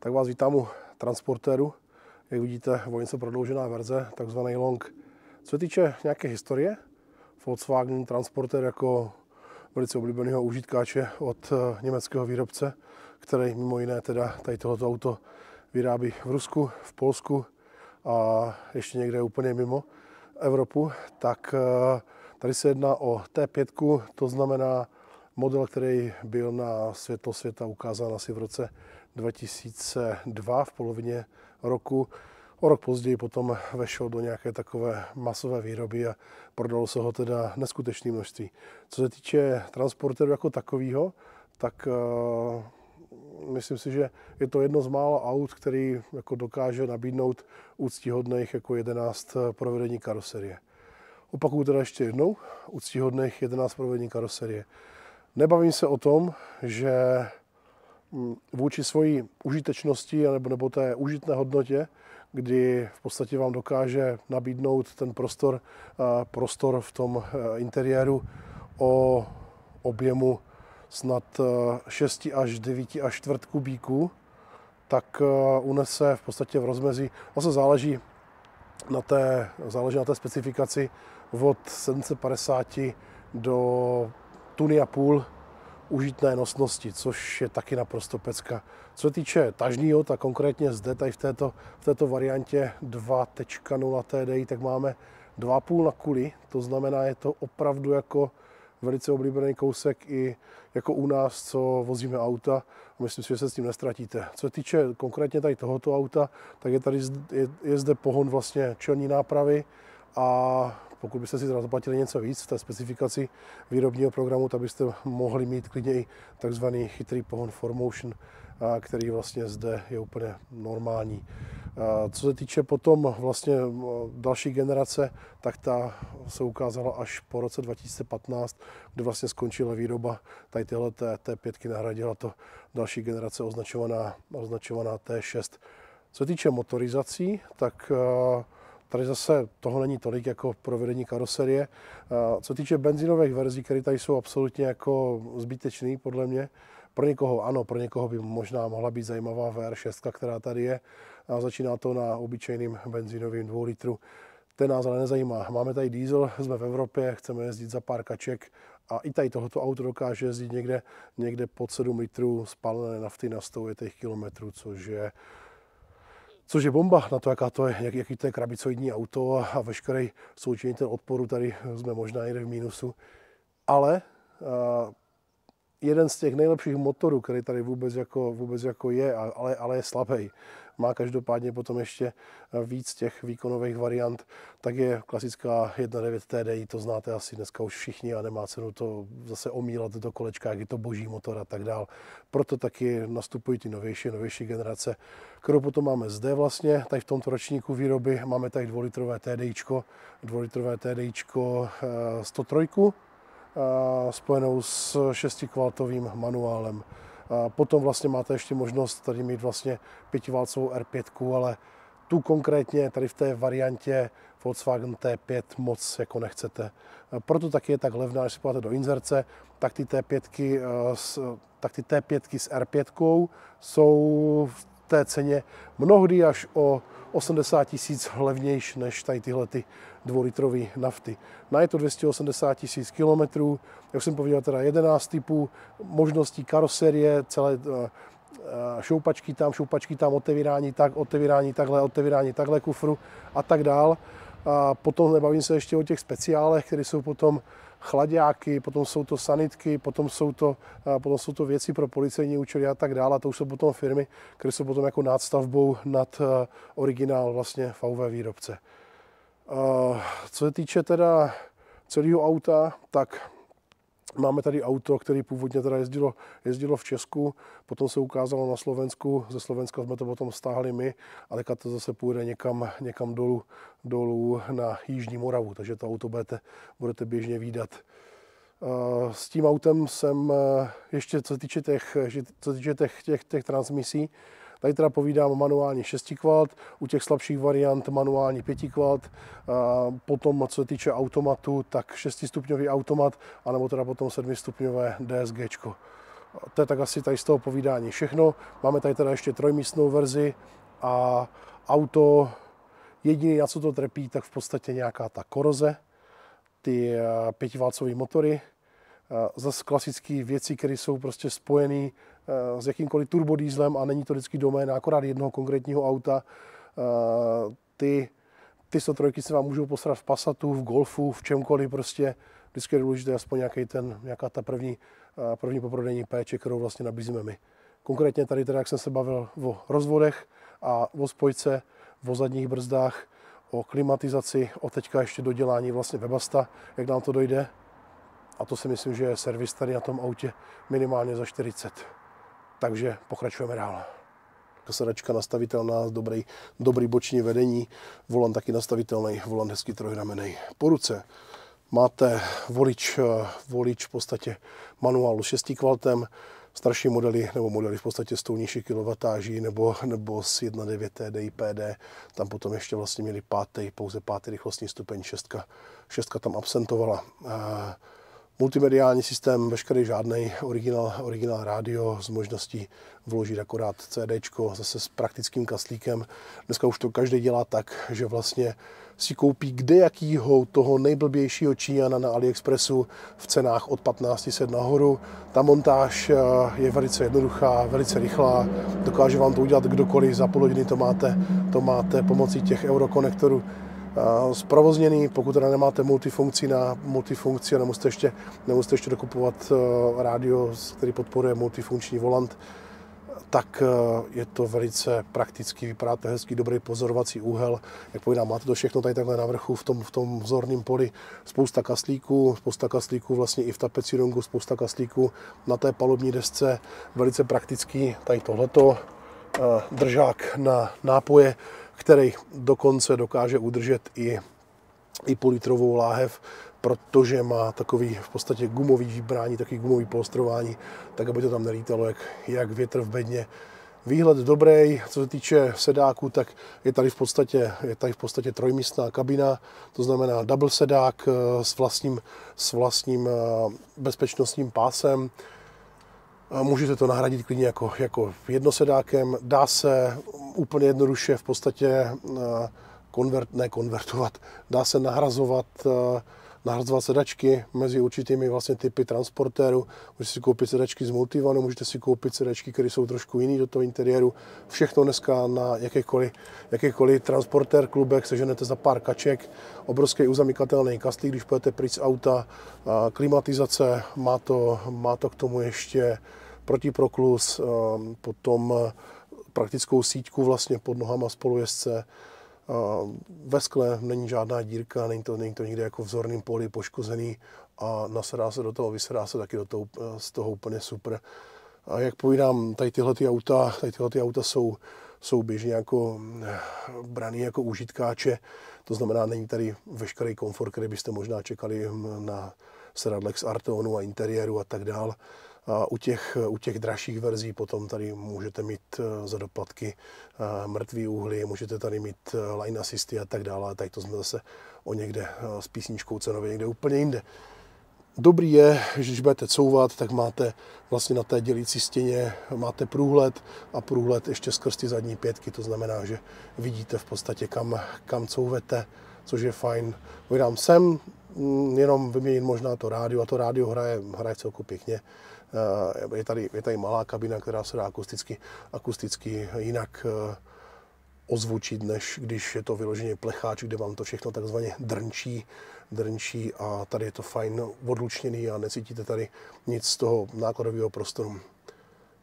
Tak vás vítám u Transportéru. Jak vidíte, o něco prodloužená verze, takzvaný long. Co se týče nějaké historie, Volkswagen Transporter jako velice oblíbeného užitkáče od německého výrobce, který mimo jiné teda tady tohoto auto vyrábí v Rusku, v Polsku a ještě někde úplně mimo Evropu, tak tady se jedná o T5, to znamená model, který byl na světlo světa ukázán asi v roce 2002 v polovině roku. O rok později potom vešel do nějaké takové masové výroby a prodalo se ho teda neskutečné množství. Co se týče Transporteru jako takového, tak myslím si, že je to jedno z mála aut, který jako dokáže nabídnout úctíhodných jako 11 provedení karoserie. Opakuju teda ještě jednou, úctíhodných 11 provedení karoserie. Nebavím se o tom, že vůči svojí užitečnosti nebo té užitné hodnotě, kdy v podstatě vám dokáže nabídnout ten prostor v tom interiéru o objemu snad 6 až 9 až čtvrt kubíku, tak unese v podstatě v rozmezí, vlastně záleží na té specifikaci od 750 do tuny a půl užitné nosnosti, což je taky naprosto pecka. Co se týče tažního, tak konkrétně zde tady v této variantě 2.0 TDI, tak máme 2,5 na kuli, to znamená, je to opravdu jako velice oblíbený kousek i jako u nás, co vozíme auta. Myslím si, že se s tím nestratíte. Co se týče konkrétně tady tohoto auta, tak je zde pohon vlastně čelní nápravy a pokud byste si zaplatili něco víc v té specifikaci výrobního programu, tak byste mohli mít klidně i takzvaný chytrý pohon 4Motion, který vlastně zde je úplně normální. Co se týče potom vlastně další generace, tak ta se ukázala až po roce 2015, kdy vlastně skončila výroba tady tyhle T5, nahradila to další generace označovaná T6. Co se týče motorizací, tak tady zase toho není tolik jako provedení karoserie. Co se týče benzínových verzí, které tady jsou absolutně jako zbytečný, podle mě. Pro někoho ano, pro někoho by možná mohla být zajímavá VR6, která tady je. A začíná to na obyčejným benzínovým 2 litru. Ten nás ale nezajímá. Máme tady diesel, jsme v Evropě, chceme jezdit za pár kaček a i tady tohoto auto dokáže jezdit někde pod 7 litrů spálené nafty na 100 kilometrů, což je bomba na to, jaký to je krabicoidní auto a veškerý součinitel odporu, tady jsme možná někde v mínusu. Ale jeden z těch nejlepších motorů, který tady vůbec jako je, ale je slabý, má každopádně potom ještě víc těch výkonových variant, tak je klasická 1.9 TDI, to znáte asi dneska už všichni a nemá cenu to zase omílat do kolečka, jak je to boží motor a tak dál. Proto taky nastupují ty novější generace, kterou potom máme zde vlastně, tady v tomto ročníku výroby máme tady 2-litrové TDIčko 103, spojenou s 6kW manuálem. Potom vlastně máte ještě možnost tady mít vlastně 5válcovou R5, ale tu konkrétně tady v té variantě Volkswagen T5 moc jako nechcete. Proto taky je tak levná, když si podíváte do inzerce, tak ty T5 s R5 jsou v té ceně mnohdy až o 80 000 levnější než tady tyhle 2-litrové nafty. Je to 280 000 kilometrů, jak jsem pověděl, teda 11 typů možností karoserie, celé šoupačky tam, otevírání takhle kufru a tak dál. A potom nebavím se ještě o těch speciálech, které jsou potom chlaďáky, potom jsou to sanitky, potom jsou to věci pro policejní účely a tak dále. A to už jsou potom firmy, které jsou potom jako nadstavbou nad originál vlastně VW výrobce. Co se týče teda celého auta, tak máme tady auto, které původně teda jezdilo v Česku, potom se ukázalo na Slovensku, ze Slovenska jsme to potom stáhli my a teďka to zase půjde někam dolů na Jižní Moravu, takže to auto budete běžně vídat. S tím autem jsem ještě, co se týče těch transmisí, tady teda povídám manuální 6kW, u těch slabších variant manuální 5kW, potom co se týče automatu, tak 6stupňový automat, anebo teda potom 7stupňové DSG. To je tak asi tady z toho povídání všechno. Máme tady teda ještě trojmístnou verzi a auto, jediné, na co to trpí, tak v podstatě nějaká ta koroze, ty 5V motory, zase klasické věci, které jsou prostě spojené s jakýmkoliv turbodýzlem a není to vždycky doména akorát jednoho konkrétního auta. Ty 103 se vám můžou posrat v Passatu, v Golfu, v čemkoliv prostě. Vždycky je důležité aspoň nějaká ta první poprodejní péče, kterou vlastně nabízíme my. Konkrétně tady teda, jak jsem se bavil o rozvodech a o spojce, o zadních brzdách, o klimatizaci, o teďka ještě dodělání vlastně Webaста, jak nám to dojde. A to si myslím, že je servis tady na tom autě minimálně za 40. Takže pokračujeme dál. Sedačka nastavitelná, dobrý boční vedení, volant taky nastavitelný, volant hezky trojramenný. Po ruce máte volič v podstatě manuál s 6 kvaltem, starší modely nebo modely v podstatě s tou nižší kilovatáží nebo s 1.9 TDI PD, tam potom ještě vlastně měli pouze pátý rychlostní stupeň, šestka tam absentovala. Multimediální systém veškerý žádnej, originál rádio s možností vložit akorát CDčko, zase s praktickým kaslíkem. Dneska už to každý dělá tak, že vlastně si koupí kdejakýho toho nejblbějšího Číňana na AliExpressu v cenách od 1500 nahoru. Ta montáž je velice jednoduchá, velice rychlá, dokáže vám to udělat kdokoliv, za půl hodiny to máte pomocí těch eurokonektorů zprovozněný. Pokud teda nemáte multifunkci a nemusíte ještě dokupovat rádio, který podporuje multifunkční volant, tak je to velice praktický, vypadá to hezký, dobrý pozorovací úhel. Jak povídám, máte to všechno tady takhle na vrchu v tom vzorném poli. Spousta kaslíků vlastně i v tapecírongu, spousta kaslíků na té palubní desce. Velice praktický tady tohleto, držák na nápoje, který dokonce dokáže udržet i půllitrovou láhev, protože má takový v podstatě gumový vybrání, takový gumový polstrování, tak aby to tam nelítalo jak větr v bedně. Výhled dobrý, co se týče sedáku, tak je tady v podstatě trojmístná kabina, to znamená double sedák s vlastním bezpečnostním pásem. Můžete to nahradit klidně jako jednosedákem. Dá se úplně jednoduše v podstatě dá se nahrazovat sedačky mezi určitými vlastně typy transportéru. Můžete si koupit sedačky z Multivanu, můžete si koupit sedačky, které jsou trošku jiný do toho interiéru. Všechno dneska na jakýkoliv transportér klubek seženete za pár kaček. Obrovský uzamykatelný kaslík, když půjdete pryč z auta. Klimatizace, má to k tomu ještě protiproklus, potom praktickou síťku vlastně pod nohama spolujezdce. Ve skle není žádná dírka, není to nikde jako v vzorném poli poškozený a nasedá se do toho, vysedá se taky z toho úplně super. A jak povídám, tady tyhle auta jsou běžně jako braný jako užitkáče, to znamená, není tady veškerý komfort, který byste možná čekali na sedadlech z Arteonu a interiéru a tak dál. A u těch dražších verzí potom tady můžete mít za doplatky mrtvý úhly, můžete tady mít line assisty a tak dále, a tady to jsme zase o někde s písničkou cenově někde úplně jinde. Dobrý je, že když budete couvat, tak máte vlastně na té dělící stěně máte průhled a průhled ještě skrz ty zadní pětky, to znamená, že vidíte v podstatě kam couvete, což je fajn. Vydám sem jenom vyměnit možná to rádio a to rádio hraje celku pěkně. Je tady malá kabina, která se dá akusticky jinak ozvučit, než když je to vyloženě plecháč, kde vám to všechno takzvaně drnčí a tady je to fajn odlučněný a necítíte tady nic z toho nákladového prostoru.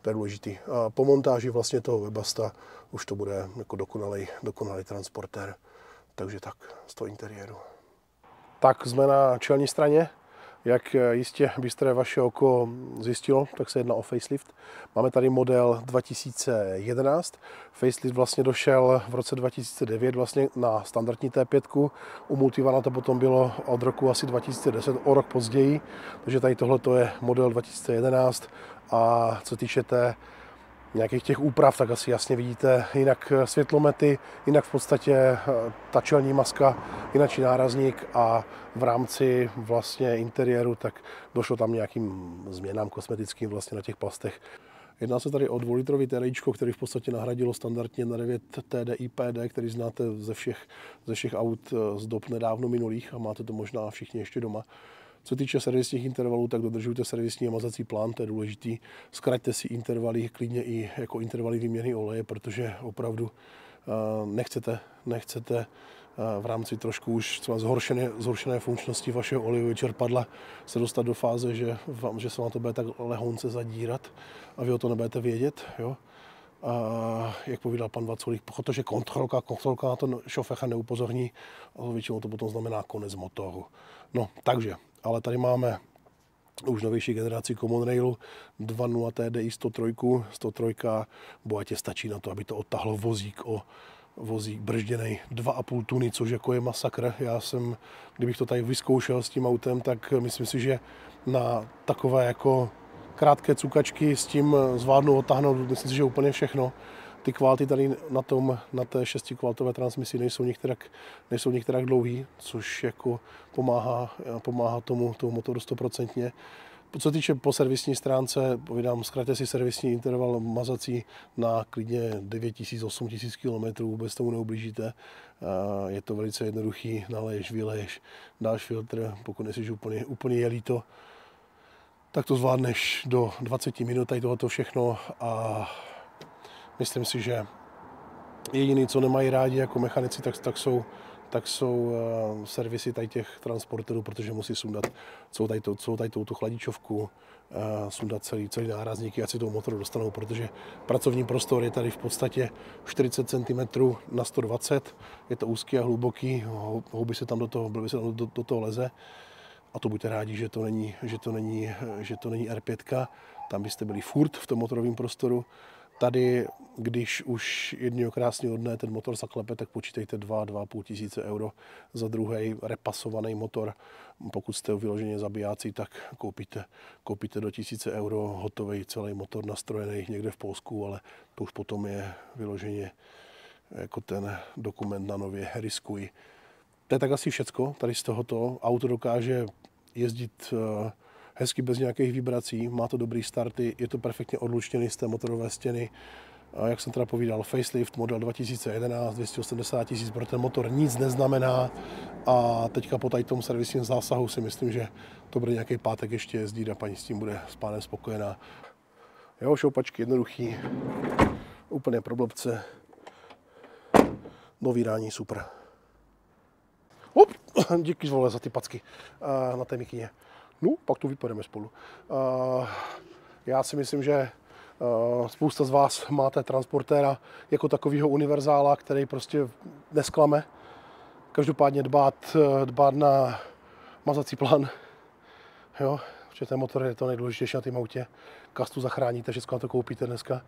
To je důležitý. A po montáži vlastně toho Webasta už to bude jako dokonalý transportér. Takže tak z toho interiéru. Tak jsme na čelní straně. Jak jistě bystré vaše oko zjistilo, tak se jedná o facelift. Máme tady model 2011. Facelift vlastně došel v roce 2009 vlastně na standardní T5. U Multivana to potom bylo od roku asi 2010, o rok později. Takže tady tohle je model 2011. A co týče nějakých těch úprav, tak asi jasně vidíte, jinak světlomety, jinak v podstatě ta čelní maska, jinak nárazník a v rámci vlastně interiéru, tak došlo tam nějakým změnám kosmetickým vlastně na těch plastech. Jedná se tady o 2-litrový TDIčko, který v podstatě nahradilo standardně na 9 TDI PD, který znáte ze všech aut z dob nedávno minulých a máte to možná všichni ještě doma. Co týče servisních intervalů, tak dodržujte servisní a mazací plán, to je důležitý. Zkraťte si intervaly, klidně i jako intervaly výměny oleje, protože opravdu nechcete v rámci trošku už třeba zhoršené funkčnosti vašeho olejového čerpadla se dostat do fáze, že se vám to bude tak lehonce zadírat a vy o to nebudete vědět. Jo? A jak povídal pan Vaculík, protože kontrolka na to šoféra neupozorní, ale většinou to potom znamená konec motoru. No, takže, ale tady máme už novější generaci Common Railu 2.0 TDI 103. 103 bohatě stačí na to, aby to odtahlo vozík bržděnej 2,5 tuny, což jako je masakr. Kdybych to tady vyzkoušel s tím autem, tak myslím si, že na takové jako krátké cukačky s tím zvládnu odtáhnout, myslím si, že úplně všechno. Ty kvality tady na té 6kW transmisi nejsou některak dlouhý, což jako pomáhá tomu motoru 100%. Co se týče po servisní stránce, povídám, zkraťte si servisní interval mazací na klidně 9000–8000 km, vůbec tomu neublížíte. Je to velice jednoduchý, naleješ, vyleješ, dáš filtr, pokud nejsi úplně jelí to, tak to zvládneš do 20 minut tady tohoto všechno a myslím si, že jediný, co nemají rádi jako mechanici, tak jsou servisy tady těch transporterů, protože musí sundat celou tady tu chladičovku, sundat celý nárazníky, ať si toho motoru dostanou, protože pracovní prostor je tady v podstatě 40 cm na 120, je to úzký a hluboký, houby se tam do toho leze. A to buďte rádi, že to není R5, tam byste byli furt v tom motorovém prostoru. Tady, když už jednoho krásného dne ten motor zaklepe, tak počítejte 2–2,5 tisíce euro za druhý repasovaný motor. Pokud jste vyloženě zabijáci, tak koupíte do 1000 euro hotový celý motor nastrojený někde v Polsku, ale to už potom je vyloženě jako ten dokument na nově riskuj. To je tak asi všecko tady z tohoto. Auto dokáže jezdit hezky bez nějakých vibrací, má to dobrý starty, je to perfektně odlučtěný z té motorové stěny. A jak jsem teda povídal, facelift model 2011, 280 000 pro ten motor nic neznamená a teďka po tady tom servisním zásahu si myslím, že to bude nějaký pátek ještě jezdit a paní s tím bude s pánem spokojená. Jo, šoupačky jednoduchý, úplně pro blbce, dovírání super. Díky vole za ty packy na té mikině. No, pak tu vypojedeme spolu. Já si myslím, že spousta z vás máte transportéra jako takového univerzála, který prostě nesklame. Každopádně dbát na mazací plán. Jo, protože ten motor je to nejdůležitější na tom autě. Kastu zachráníte, všechno na to koupíte dneska.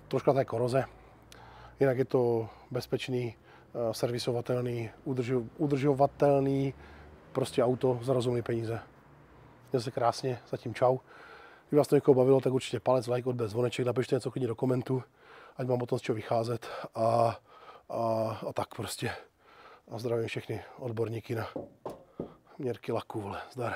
Troška té koroze. Jinak je to bezpečný, servisovatelný, udržovatelný prostě auto za rozumné peníze. Mějte se krásně, zatím čau. Kdyby vás to někoho bavilo, tak určitě palec, like, odběr, zvoneček, napište něco klidně do komentu, ať mám o tom z čeho vycházet a tak prostě. A zdravím všechny odborníky na měrky laku, vole, zdar.